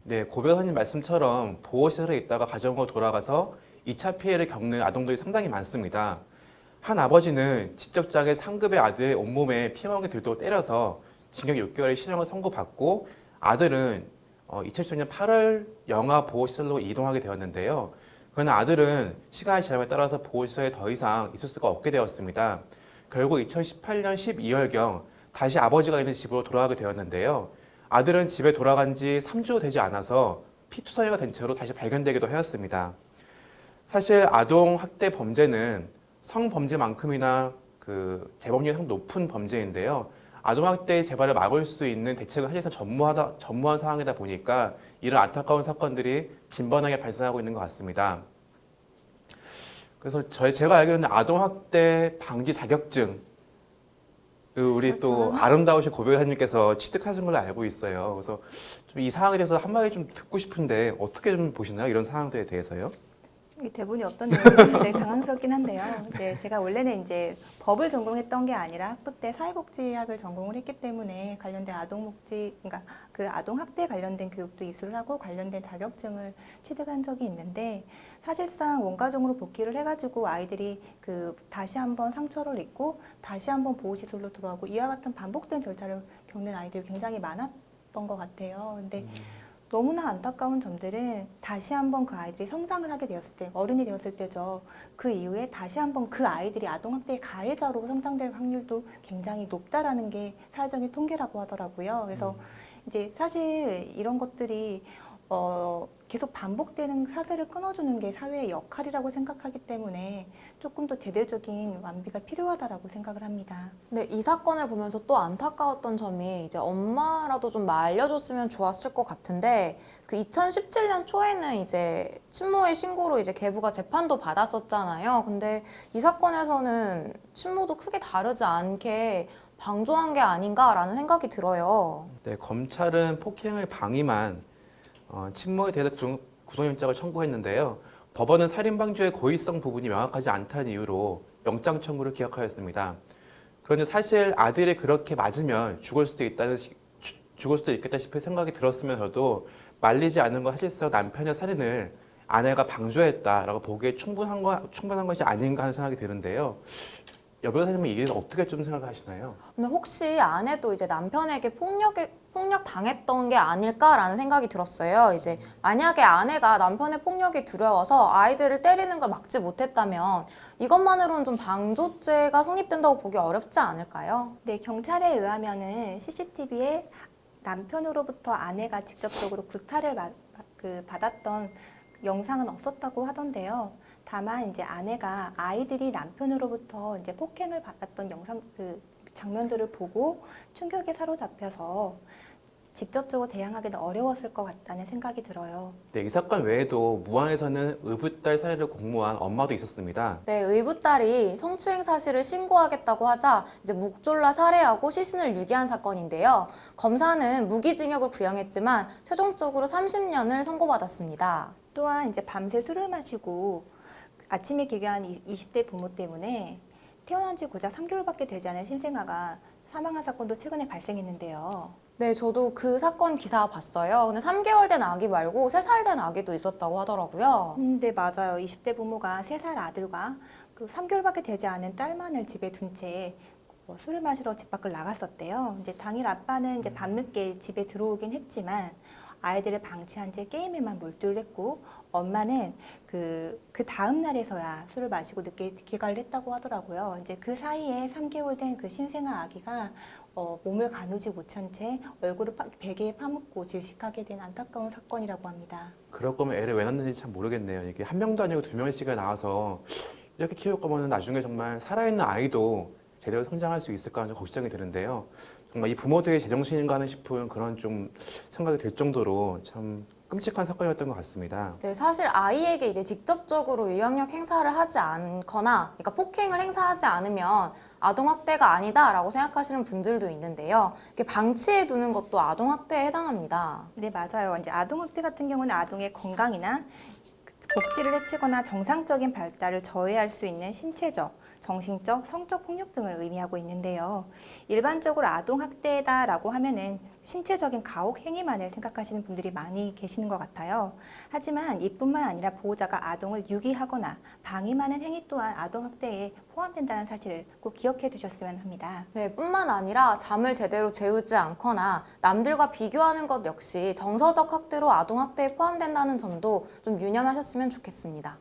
네, 고변호사님 말씀처럼 보호시설에 있다가 가정으로 돌아가서 2차 피해를 겪는 아동들이 상당히 많습니다. 한 아버지는 지적장애 상급의 아들의 온몸에 피멍이 들도록 때려서 징역 6개월의 실형을 선고받고 아들은 2010년 8월 영아 보호시설로 이동하게 되었는데요. 그러나 아들은 시간이 지남에 따라서 보호시설에 더 이상 있을 수가 없게 되었습니다. 결국 2018년 12월경 다시 아버지가 있는 집으로 돌아가게 되었는데요. 아들은 집에 돌아간 지 3주 되지 않아서 피투성이가 된 채로 다시 발견되기도 하였습니다. 사실 아동 학대 범죄는 성범죄만큼이나 그 재범률이 상당히 높은 범죄인데요. 아동 학대 재발을 막을 수 있는 대책은 사실상 전무한 상황이다 보니까 이런 안타까운 사건들이 빈번하게 발생하고 있는 것 같습니다. 그래서 제가 알기로는 아동 학대 방지 자격증 우리 또 아름다우신 고백사님께서 취득하신 걸로 알고 있어요. 그래서 좀 이 상황에 대해서 한마디 좀 듣고 싶은데 어떻게 좀 보시나요? 이런 상황들에 대해서요? 이 대본이 어떤 내용인지 당황스럽긴 한데요. 네, 제가 원래는 이제 법을 전공했던 게 아니라 학부 때 사회복지학을 전공을 했기 때문에 관련된 아동복지, 그러니까 그 아동학대 관련된 교육도 이수를 하고 관련된 자격증을 취득한 적이 있는데 사실상 원가정으로 복귀를 해가지고 아이들이 그 다시 한번 상처를 입고 다시 한번 보호시설로 들어가고 이와 같은 반복된 절차를 겪는 아이들이 굉장히 많았던 것 같아요. 근데 너무나 안타까운 점들은 다시 한번 그 아이들이 성장을 하게 되었을 때, 어른이 되었을 때죠. 그 이후에 다시 한번 그 아이들이 아동학대의 가해자로 성장될 확률도 굉장히 높다라는 게 사회적인 통계라고 하더라고요. 그래서 이제 사실 이런 것들이 계속 반복되는 사슬을 끊어주는 게 사회의 역할이라고 생각하기 때문에 조금 더 제도적인 완비가 필요하다라고 생각을 합니다. 네, 이 사건을 보면서 또 안타까웠던 점이 이제 엄마라도 좀 알려줬으면 좋았을 것 같은데 그 2017년 초에는 이제 친모의 신고로 이제 계부가 재판도 받았었잖아요. 근데 이 사건에서는 친모도 크게 다르지 않게 방조한 게 아닌가라는 생각이 들어요. 네, 검찰은 폭행을 방임한 친모에 대해서 구속영장을 청구했는데요. 법원은 살인방조의 고의성 부분이 명확하지 않다는 이유로 영장 청구를 기각하였습니다. 그런데 사실 아들이 그렇게 맞으면 죽을 수도 있겠다 싶은 생각이 들었으면서도 말리지 않은 건 사실상 남편의 살인을 아내가 방조했다라고 보기에 충분한 것이 아닌가 하는 생각이 드는데요. 여 변호사님은 이게 어떻게 좀 생각하시나요? 근데 혹시 아내도 이제 남편에게 폭력 당했던 게 아닐까라는 생각이 들었어요. 이제 만약에 아내가 남편의 폭력이 두려워서 아이들을 때리는 걸 막지 못했다면 이것만으로는 좀 방조죄가 성립된다고 보기 어렵지 않을까요? 네, 경찰에 의하면은 CCTV에 남편으로부터 아내가 직접적으로 구타를 받았던 영상은 없었다고 하던데요. 다만 이제 아내가 아이들이 남편으로부터 이제 폭행을 받았던 영상 장면들을 보고 충격에 사로잡혀서 직접적으로 대항하기는 어려웠을 것 같다는 생각이 들어요. 네, 이 사건 외에도 무안에서는 의붓딸 살해를 공모한 엄마도 있었습니다. 네, 의붓딸이 성추행 사실을 신고하겠다고 하자 이제 목 졸라 살해하고 시신을 유기한 사건인데요. 검사는 무기징역을 구형했지만 최종적으로 30년을 선고받았습니다. 또한 이제 밤새 술을 마시고 아침에 귀가한 20대 부모 때문에 태어난 지 고작 3개월밖에 되지 않은 신생아가 사망한 사건도 최근에 발생했는데요. 네, 저도 그 사건 기사 봤어요. 근데 3개월 된 아기 말고 3살 된 아기도 있었다고 하더라고요. 네, 맞아요. 20대 부모가 3살 아들과 그 3개월밖에 되지 않은 딸만을 집에 둔 채 술을 마시러 집 밖을 나갔었대요. 이제 당일 아빠는 이제 밤늦게 집에 들어오긴 했지만 아이들을 방치한 채 게임에만 몰두를 했고 엄마는 그 다음 날에서야 술을 마시고 늦게 귀가를 했다고 하더라고요. 이제 그 사이에 3개월 된 그 신생아 아기가 몸을 가누지 못한 채 얼굴을 베개에 파묻고 질식하게 된 안타까운 사건이라고 합니다. 그럴 거면 애를 왜 낳는지 참 모르겠네요. 이게 한 명도 아니고 두 명씩을 낳아서 이렇게 키울 거면 나중에 정말 살아있는 아이도 제대로 성장할 수 있을까 하는 걱정이 드는데요. 정말 이 부모들의 제정신인가 하는 싶은 그런 좀 생각이 들 정도로 참 끔찍한 사건이었던 것 같습니다. 네, 사실 아이에게 이제 직접적으로 유형력 행사를 하지 않거나, 그러니까 폭행을 행사하지 않으면 아동학대가 아니다라고 생각하시는 분들도 있는데요. 이렇게 방치해 두는 것도 아동학대에 해당합니다. 네, 맞아요. 이제 아동학대 같은 경우는 아동의 건강이나 복지를 해치거나 정상적인 발달을 저해할 수 있는 신체적, 정신적, 성적 폭력 등을 의미하고 있는데요. 일반적으로 아동학대다라고 하면은 신체적인 가혹 행위만을 생각하시는 분들이 많이 계시는 것 같아요. 하지만 이뿐만 아니라 보호자가 아동을 유기하거나 방임하는 행위 또한 아동학대에 포함된다는 사실을 꼭 기억해 두셨으면 합니다. 네, 뿐만 아니라 잠을 제대로 재우지 않거나 남들과 비교하는 것 역시 정서적 학대로 아동학대에 포함된다는 점도 좀 유념하셨으면 좋겠습니다.